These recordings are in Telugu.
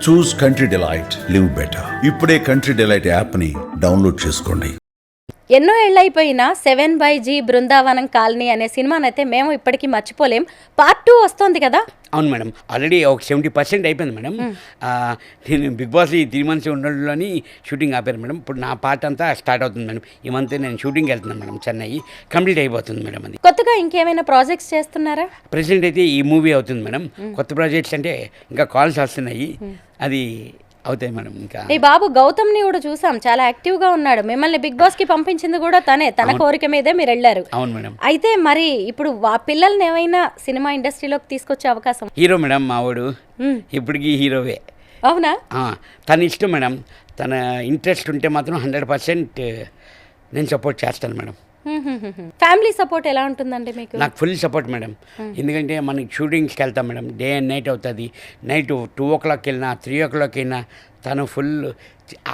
చూస్ కంట్రీ డిలైట్, లివ్ బెటర్. ఇప్పుడే కంట్రీ డిలైట్ యాప్ని డౌన్లోడ్ చేసుకోండి. ఎన్నో ఏళ్ళైపోయినా 7/G బృందావనం కాలనీ అనే సినిమానైతే మేము ఇప్పటికీ మర్చిపోలేం. పార్ట్ 2 వస్తోంది కదా. అవును మేడం, ఆల్రెడీ ఒక 70% అయిపోయింది మేడం. నేను బిగ్ బాస్ 3 months ఉండడంలోని షూటింగ్ ఆపారు మేడం. ఇప్పుడు నా పార్ట్ అంతా స్టార్ట్ అవుతుంది మేడం. ఈ మంత్ నేను షూటింగ్ వెళ్తున్నాను మేడం, చెన్నై. కంప్లీట్ అయిపోతుంది మేడం. అది కొత్తగా ఇంకేమైనా ప్రాజెక్ట్స్ చేస్తున్నారా? ప్రెసెంట్ అయితే ఈ మూవీ అవుతుంది మేడం. కొత్త ప్రాజెక్ట్స్ అంటే ఇంకా కాల్స్ వస్తున్నాయి, అది అవుతాయి మేడం. ఇంకా ఈ బాబు గౌతమ్ని కూడా చూసాం, చాలా యాక్టివ్ గా ఉన్నాడు. మిమ్మల్ని బిగ్ బాస్ కి పంపించింది కూడా తన కోరిక మీదే మీరు వెళ్ళారు. అవును మేడం. అయితే మరి ఇప్పుడు పిల్లల్ని ఏమైనా సినిమా ఇండస్ట్రీలోకి తీసుకొచ్చే అవకాశం? హీరో మేడం మావాడు, ఇప్పటికీ హీరోవే. అవునా? తన ఇష్టం మేడం. తన ఇంట్రెస్ట్ ఉంటే మాత్రం 100% నేను సపోర్ట్ చేస్తాను మేడం. ఫ్యామిలీ సపోర్ట్ ఎలా ఉంటుందండి మీకు? నాకు ఫుల్ సపోర్ట్ మేడం. ఎందుకంటే మనకి షూటింగ్స్కి వెళ్తాం మేడం, డే అండ్ నైట్ అవుతుంది. నైట్ 2 o'clock వెళ్ళినా 3 o'clock అయినా తను ఫుల్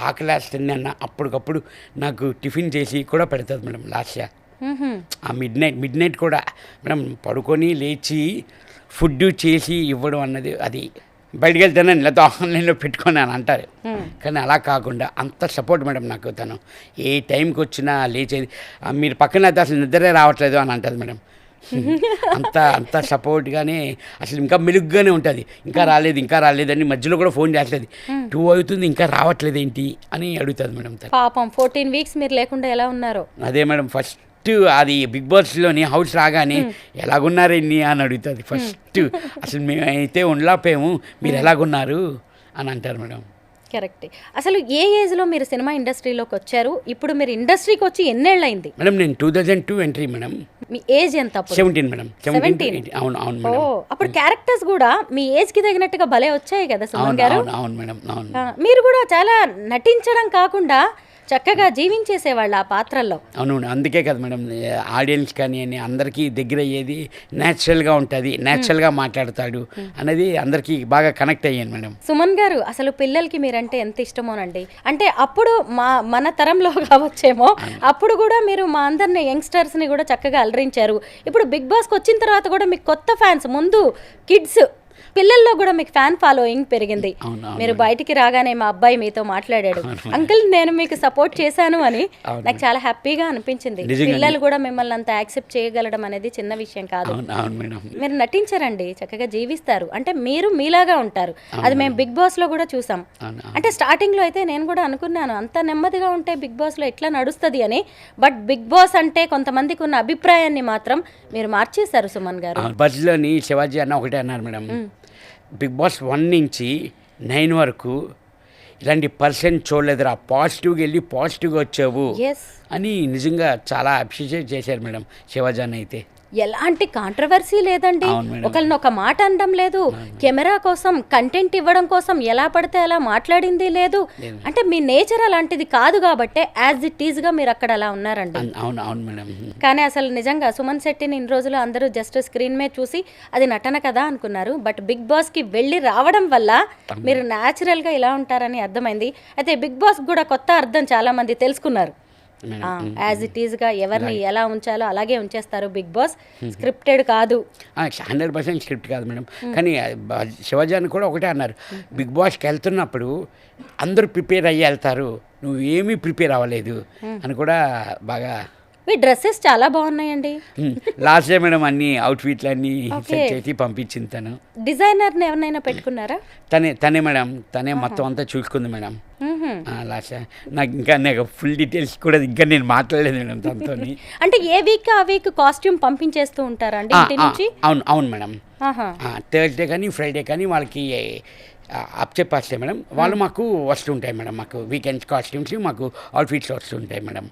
ఆకలేస్తుంది అన్న అప్పటికప్పుడు నాకు టిఫిన్ చేసి కూడా పెడుతుంది మేడం. లాస్ట్ ఇయర్ ఆ మిడ్ నైట్ కూడా మేడం పడుకొని లేచి ఫుడ్ చేసి ఇవ్వడం అన్నది, అది బయటికి వెళ్తేనే లేకపోతే ఆన్లైన్లో పెట్టుకొని అని అంటారు. కానీ అలా కాకుండా అంత సపోర్ట్ మేడం నాకు. తను ఏ టైంకి వచ్చినా లేచేది, మీరు పక్కన అయితే అసలు నిద్రే రావట్లేదు అని అంటుంది మేడం. అంత సపోర్ట్గానే అసలు ఇంకా మెలుగ్గానే ఉంటుంది. ఇంకా రాలేదని మధ్యలో కూడా ఫోన్ చేస్తుంది. 2 అవుతుంది ఇంకా రావట్లేదు ఏంటి అని అడుగుతుంది మేడం. పాపం 14 weeks మీరు లేకుండా ఎలా ఉన్నారో. అదే మేడం, ఫస్ట్ అది బిగ్ బాస్లోని హౌస్ రాగానే ఎలాగున్నారండి అని అడుగుతుంది ఫస్ట్. అసలు మేమైతే ఉండలేకపోయాము, మీరు ఎలాగున్నారు అని అంటారు మేడం. కరెక్ట్. అసలు ఏ ఏజ్లో మీరు సినిమా ఇండస్ట్రీలోకి వచ్చారు? ఇప్పుడు మీరు ఇండస్ట్రీకి వచ్చి ఎన్నేళ్ళైంది? మేడం నేను 2002 ఎంట్రీ మేడం. మీ ఏజ్ ఎంత? 17 మేడం. 17. అవును మేడం. అప్పుడు క్యారెక్టర్స్ కూడా మీ ఏజ్ కి తగినట్టుగా భలే వచ్చాయి కదా సుమన్ గారు. అవును మేడం. అవును. మీరు కూడా చాలా నటించడం కాకుండా చక్కగా జీవించేసేవాళ్ళు ఆ పాత్రల్లో. అవును, అందుకే కదా మేడం ఆడియన్స్ కానీ అందరికీ దగ్గర అయ్యేది. న్యాచురల్గా ఉంటుంది, న్యాచురల్గా మాట్లాడతాడు అనేది అందరికీ బాగా కనెక్ట్ అయ్యాను మేడం. సుమన్ గారు, అసలు పిల్లలకి మీరంటే ఎంత ఇష్టమోనండి. అంటే అప్పుడు మన తరంలో కావచ్చేమో, అప్పుడు కూడా మీరు మా అందరిని యంగ్స్టర్స్ని కూడా చక్కగా అలరించారు. ఇప్పుడు బిగ్ బాస్కి వచ్చిన తర్వాత కూడా మీకు కొత్త ఫ్యాన్స్, ముందు కిడ్స్, పిల్లల్లో కూడా మీకు ఫ్యాన్ ఫాలోయింగ్ పెరిగింది. మీరు బయటికి రాగానే మా అబ్బాయి మీతో మాట్లాడాడు, అంకుల్ నేను మీకు సపోర్ట్ చేశాను అని. నాకు చాలా హ్యాపీగా అనిపించింది. పిల్లలు కూడా మిమ్మల్ని అంత యాక్సెప్ట్ చేయగలడం అనేది చిన్న విషయం కాదు. మీరు నటించారండి, చక్కగా జీవిస్తారు, అంటే మీరు మీలాగా ఉంటారు. అది మేము బిగ్ బాస్ లో కూడా చూసాం. అంటే స్టార్టింగ్ లో అయితే నేను కూడా అనుకున్నాను అంత నెమ్మదిగా ఉంటే బిగ్ బాస్ లో ఎట్లా నడుస్తుంది అని. బట్ బిగ్ బాస్ అంటే కొంతమందికి ఉన్న అభిప్రాయాన్ని మాత్రం మీరు మార్చేశారు సుమన్ గారు. బజ్లోని శివాజీ అన్న ఒకటే అన్నారు మేడం, బిగ్ బాస్ 1 నుంచి 9 వరకు ఇలాంటి పర్సన్ చూడలేదురా, పాజిటివ్గా వెళ్ళి పాజిటివ్గా వచ్చావు అని నిజంగా చాలా అప్రిషియేట్ చేశారు మేడం శివాజీ అన్న. అయితే ఎలాంటి కాంట్రవర్సీ లేదండి, ఒకళ్ళని ఒక మాట అనడం లేదు, కెమెరా కోసం కంటెంట్ ఇవ్వడం కోసం ఎలా పడితే అలా మాట్లాడింది లేదు. అంటే మీ నేచర్ అలాంటిది కాదు కాబట్టి యాజ్ ఇట్ ఈజ్ గా మీరు అక్కడ అలా ఉన్నారండి. అవును మేడం. కానీ అసలు నిజంగా సుమన్ శెట్టిని ఇన్ని రోజులు అందరూ జస్ట్ స్క్రీన్ మీద చూసి అది నటన కదా అనుకున్నారు. బట్ బిగ్ బాస్ కి వెళ్ళి రావడం వల్ల మీరు న్యాచురల్ గా ఇలా ఉంటారని అర్థమైంది. అయితే బిగ్ బాస్ కూడా కొత్త అర్థం చాలా మంది తెలుసుకున్నారు. యాజ్ ఇట్ ఈజ్ గా ఎవరిని ఎలా ఉంచాలో అలాగే ఉంచేస్తారు బిగ్ బాస్. స్క్రిప్టెడ్ కాదు, 100% స్క్రిప్ట్ కాదు మేడం. కానీ శివాజీ అని కూడా ఒకటే అన్నారు, బిగ్ బాస్కి వెళ్తున్నప్పుడు అందరూ ప్రిపేర్ అయ్యి వెళ్తారు, నువ్వు ఏమీ ప్రిపేర్ అవ్వలేదు అని కూడా బాగా. మీ డ్రెస్సెస్ చాలా బాగున్నాయండి. లాస్ట్ డే మేడం అన్ని అవుట్ఫిట్లు అన్ని సెట్ చేసి పంపించింది తను. డిజైనర్ని ఎవరినైనా పెట్టుకున్నారా? తనే మేడం, తనే మొత్తం అంతా చూసుకుంది మేడం. లాస్ట్ నాకు ఫుల్ డీటెయిల్స్ కూడా ఇంకా నేను మాట్లాడలేదు మేడం తనతో. అంటే ఏ వీక్ ఆ వీక్ కాస్ట్యూమ్ పంపించేస్తూ ఉంటారా అండి ఇంటి నుంచి? అవును మేడం. థర్స్డే కానీ ఫ్రైడే కానీ వాళ్ళకి అప్ చెప్పేస్తే మేడం, వాళ్ళు మాకు వస్తుంటాయి మేడం. మాకు వీకెండ్స్ కాస్ట్యూమ్స్, మాకు అవుట్ఫిట్స్ వస్తుంటాయి మేడం.